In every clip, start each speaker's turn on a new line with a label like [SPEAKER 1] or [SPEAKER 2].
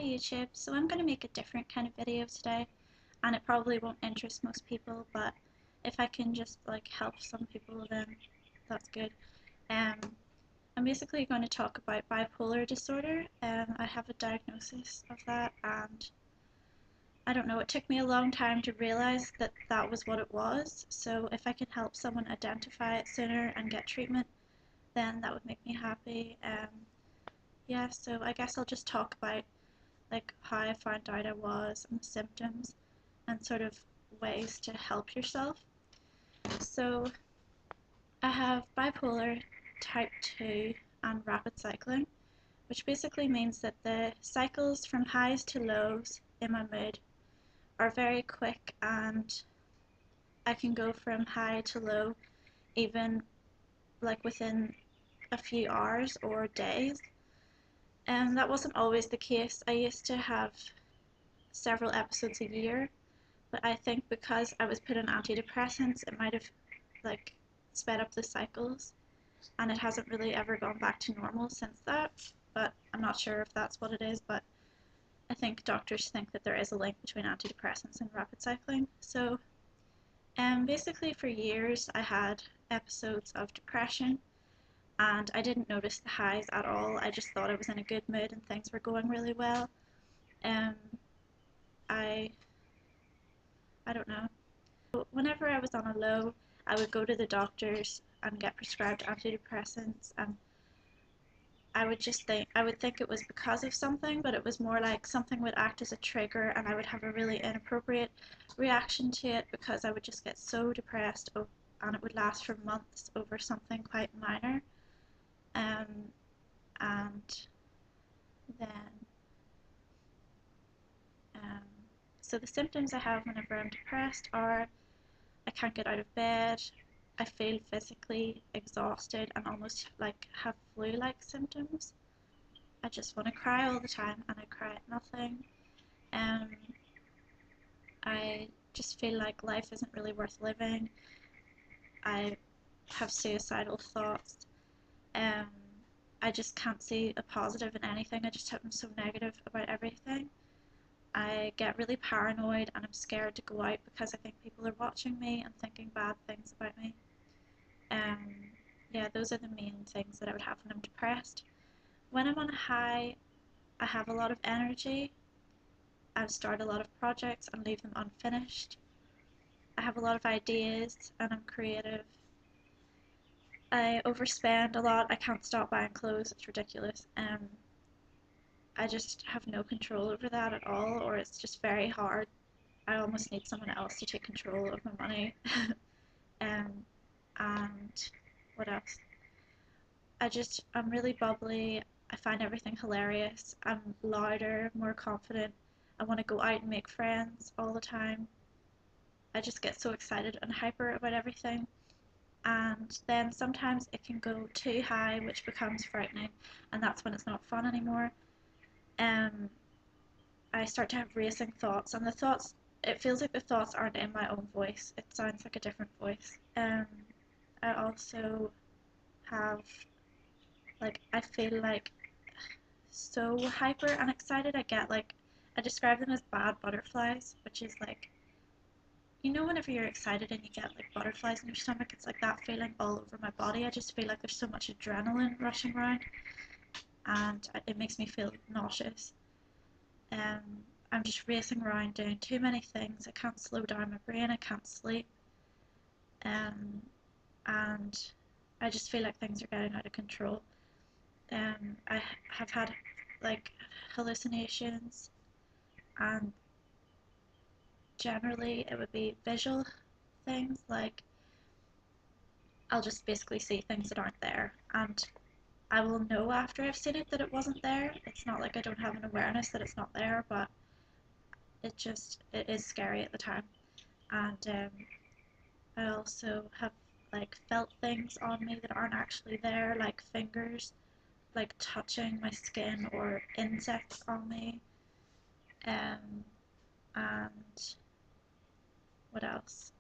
[SPEAKER 1] Hi YouTube, so I'm going to make a different kind of video today, and it probably won't interest most people, but if I can just help some people, then that's good. Um, I'm basically going to talk about bipolar disorder. I have a diagnosis of that, and I don't know, it took me a long time to realize that that was what it was, so if I can help someone identify it sooner and get treatment, then that would make me happy. Yeah, so I guess I'll just talk about how I found out I was and the symptoms and sort of ways to help yourself. So I have bipolar type 2 and rapid cycling, which basically means that the cycles from highs to lows in my mood are very quick, and I can go from high to low even within a few hours or days. And that wasn't always the case. I used to have several episodes a year, but I think because I was put on antidepressants, it might have sped up the cycles, and it hasn't really ever gone back to normal since that. But I'm not sure if that's what it is, but I think doctors think that there is a link between antidepressants and rapid cycling. So basically for years I had episodes of depression, and I didn't notice the highs at all. I just thought I was in a good mood and things were going really well. Um, I I don't know. Whenever I was on a low, I would go to the doctors and get prescribed antidepressants, and I would think it was because of something, but it was more like something would act as a trigger, and I would have a really inappropriate reaction to it because I would just get so depressed, and it would last for months over something quite minor. Um, and then, um, so the symptoms I have whenever I'm depressed are I can't get out of bed, I feel physically exhausted and almost have flu-like symptoms. I just want to cry all the time, and I cry at nothing. Um, I just feel like life isn't really worth living. I have suicidal thoughts. Um, I just can't see a positive in anything. I just am so negative about everything. I get really paranoid, and I'm scared to go out because I think people are watching me and thinking bad things about me. Um, yeah, those are the main things that I would have when I'm depressed. When I'm on a high, I have a lot of energy. I start a lot of projects and leave them unfinished. I have a lot of ideas and I'm creative. I overspend a lot. I can't stop buying clothes. It's ridiculous. I just have no control over that at all, or it's just very hard. I almost need someone else to take control of my money. um, and what else? I'm really bubbly. I find everything hilarious. I'm louder, more confident. I want to go out and make friends all the time. I just get so excited and hyper about everything. And then sometimes it can go too high, which becomes frightening, and that's when it's not fun anymore. Um, I start to have racing thoughts, and it feels like the thoughts aren't in my own voice. It sounds like a different voice. I also have I feel so hyper and excited. I describe them as bad butterflies, which is whenever you're excited and you get butterflies in your stomach, it's like that feeling all over my body. I just feel like there's so much adrenaline rushing around, and it makes me feel nauseous. Um, I'm just racing around doing too many things. I can't slow down my brain. I can't sleep. Um, and I just feel like things are getting out of control. I have had hallucinations, and generally it would be visual things. I'll just basically see things that aren't there, and I will know after I've seen it that it wasn't there. It's not like I don't have an awareness that it's not there, but it is scary at the time. And I also have felt things on me that aren't actually there, like fingers touching my skin, or insects on me. Um, and what else?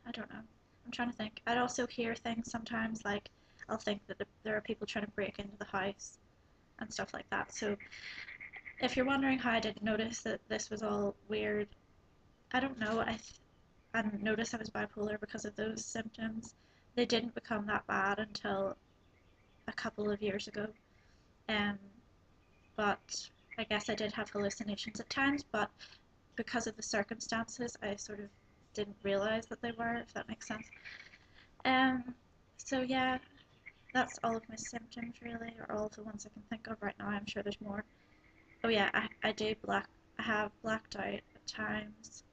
[SPEAKER 1] I don't know. I'm trying to think. I'd also hear things sometimes, I'll think that there are people trying to break into the house and stuff like that. So If you're wondering how I didn't notice that this was all weird, I don't know. I didn't notice I was bipolar because of those symptoms. They didn't become that bad until a couple of years ago. Um, but I guess I did have hallucinations at times, but because of the circumstances, I sort of didn't realize that they were, if that makes sense. Um, so yeah, that's all of my symptoms really, or all of the ones I can think of right now. I'm sure there's more. Oh yeah, I have blacked out at times.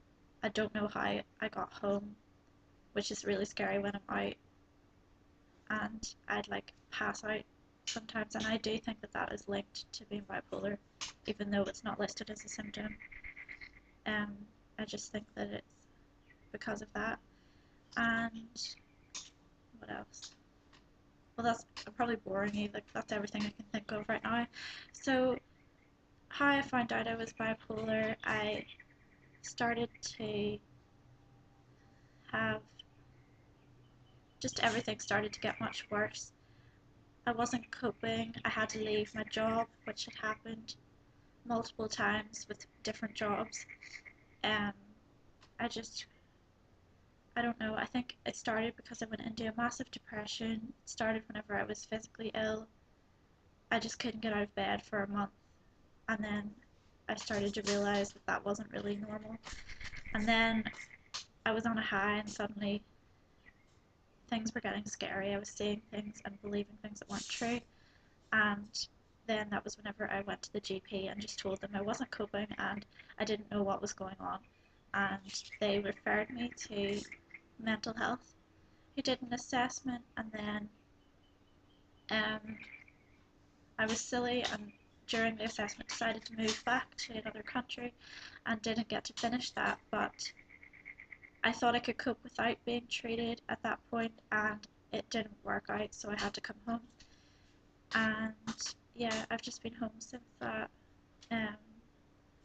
[SPEAKER 1] I don't know how I got home, which is really scary when I'm out, and I'd like pass out sometimes, and I do think that that is linked to being bipolar, even though it's not listed as a symptom. Um, I just think that it's because of that. And what else? Well, that's probably boring you. Like that's everything I can think of right now. So how I found out I was bipolar, I started to have just everything started to get much worse. I wasn't coping. I had to leave my job, which had happened multiple times with different jobs. Um, I just, I don't know. I think it started because I went into a massive depression. It started whenever I was physically ill. I just couldn't get out of bed for a month, and then I started to realize that that wasn't really normal. And then I was on a high, and suddenly things were getting scary. I was seeing things and believing things that weren't true. And then that was whenever I went to the GP and just told them I wasn't coping and I didn't know what was going on. And they referred me to mental health, who did an assessment, and then um, I was silly and during the assessment decided to move back to another country and didn't get to finish that, but I thought I could cope without being treated at that point, and it didn't work out, so I had to come home. And yeah, I've just been home since that, um,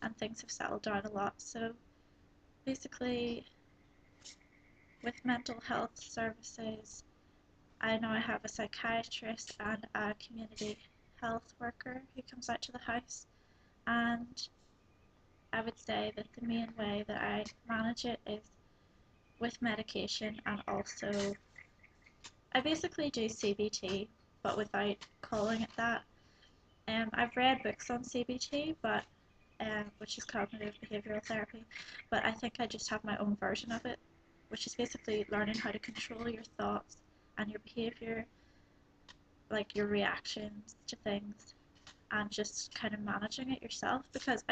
[SPEAKER 1] and things have settled down a lot. So basically, with mental health services, I now have a psychiatrist and a community health worker who comes out to the house, and I would say that the main way that I manage it is with medication, and also I basically do CBT, but without calling it that. I've read books on CBT, but which is cognitive behavioral therapy, but I think I just have my own version of it, which is basically learning how to control your thoughts and your behavior, like your reactions to things, and just kind of managing it yourself. Because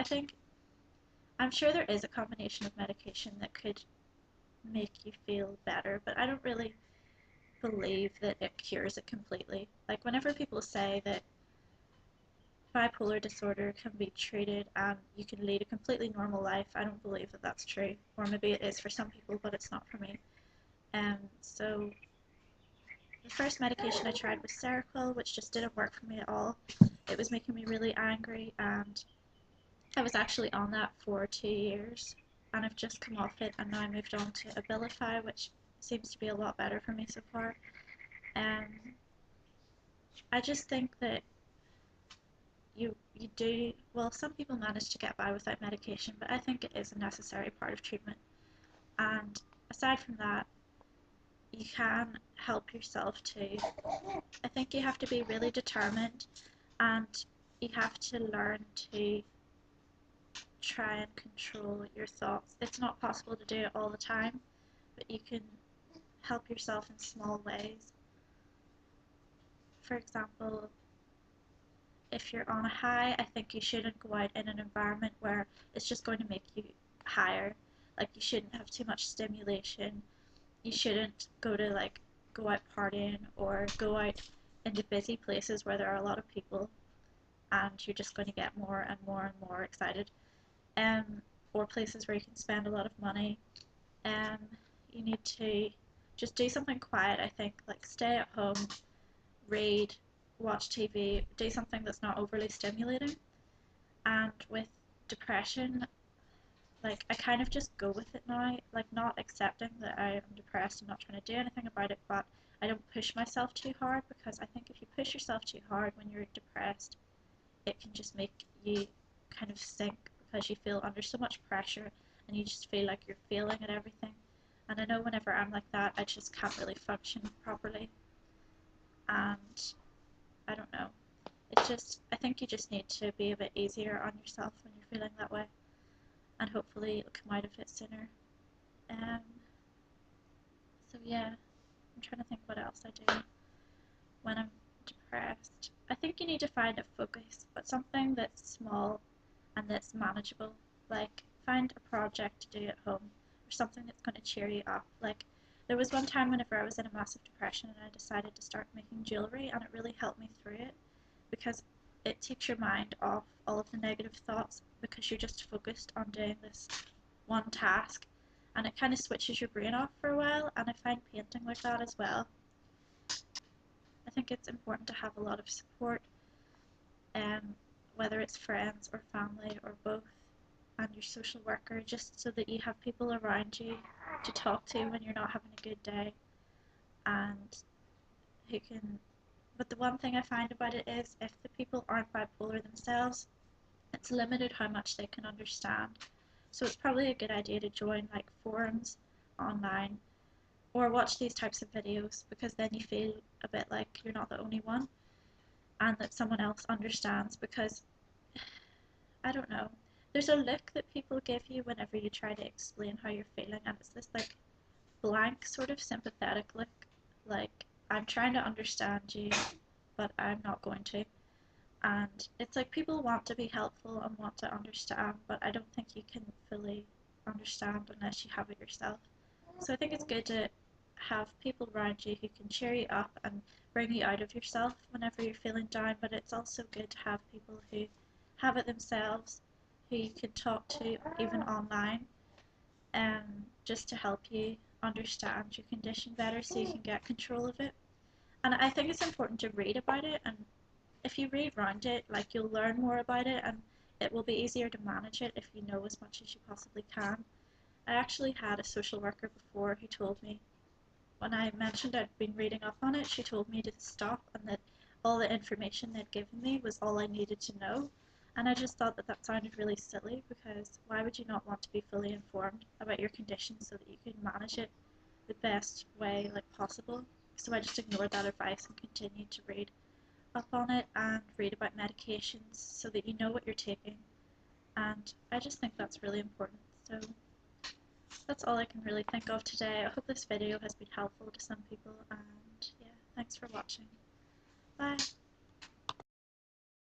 [SPEAKER 1] I'm sure there is a combination of medication that could make you feel better, but I don't really believe that it cures it completely. Like whenever people say that bipolar disorder can be treated and you can lead a completely normal life, I don't believe that that's true. Or maybe it is for some people, but it's not for me. So the first medication I tried was Seroquel, which just didn't work for me at all. It was making me really angry, and I was actually on that for 2 years, and I've just come off it, and now I moved on to Abilify, which seems to be a lot better for me so far. Um, I just think that you do well. Some people manage to get by without medication, but I think it is a necessary part of treatment. And aside from that, you can help yourself too. I think you have to be really determined, and you have to learn to try and control your thoughts. It's not possible to do it all the time, but you can help yourself in small ways. For example, if you're on a high, I think you shouldn't go out in an environment where it's just going to make you higher. Like you shouldn't have too much stimulation. You shouldn't go out partying or go out into busy places where there are a lot of people and you're just going to get more and more and more excited. Um, or places where you can spend a lot of money. Um, you need to just do something quiet, I think, like stay at home, read, watch TV, do something that's not overly stimulating. And with depression, like I kind of just go with it now, like not accepting that I am depressed and not trying to do anything about it, but I don't push myself too hard, because I think if you push yourself too hard when you're depressed, it can just make you kind of sink because you feel under so much pressure and you just feel like you're failing at everything. And I know whenever I'm like that, I just can't really function properly. And I don't know. It's just, I think you just need to be a bit easier on yourself when you're feeling that way. And hopefully you'll come out of it sooner. Um, so yeah, I'm trying to think what else I do when I'm depressed. I think you need to find a focus, but something that's small and that's manageable. Like, find a project to do at home or something that's going to cheer you up. Like, there was one time whenever I was in a massive depression and I decided to start making jewellery, and it really helped me through it because it takes your mind off all of the negative thoughts because you're just focused on doing this one task, and it kind of switches your brain off for a while. And I find painting like that as well. I think it's important to have a lot of support, whether it's friends or family or both, and your social worker, just so that you have people around you to talk to when you're not having a good day, and who can. But the one thing I find about it is if the people aren't bipolar themselves, it's limited how much they can understand. So it's probably a good idea to join like forums online or watch these types of videos, because then you feel a bit like you're not the only one and that someone else understands. Because I don't know, there's a look that people give you whenever you try to explain how you're feeling, and it's this like blank sort of sympathetic look, like I'm trying to understand you but I'm not going to. And it's like people want to be helpful and want to understand, but I don't think you can fully understand unless you have it yourself. So I think it's good to have people around you who can cheer you up and bring you out of yourself whenever you're feeling down, but it's also good to have people who have it themselves, who you can talk to even online, just to help you understand your condition better so you can get control of it. And I think it's important to read about it, and if you read around it, like, you'll learn more about it, and it will be easier to manage it if you know as much as you possibly can. I actually had a social worker before who told me, when I mentioned I'd been reading up on it, she told me to stop and that all the information they'd given me was all I needed to know. And I just thought that that sounded really silly, because why would you not want to be fully informed about your condition so that you can manage it the best way like possible? So I just ignored that advice and continued to read up on it and read about medications so that you know what you're taking. And I just think that's really important. So that's all I can really think of today. I hope this video has been helpful to some people, and yeah, thanks for watching. Bye!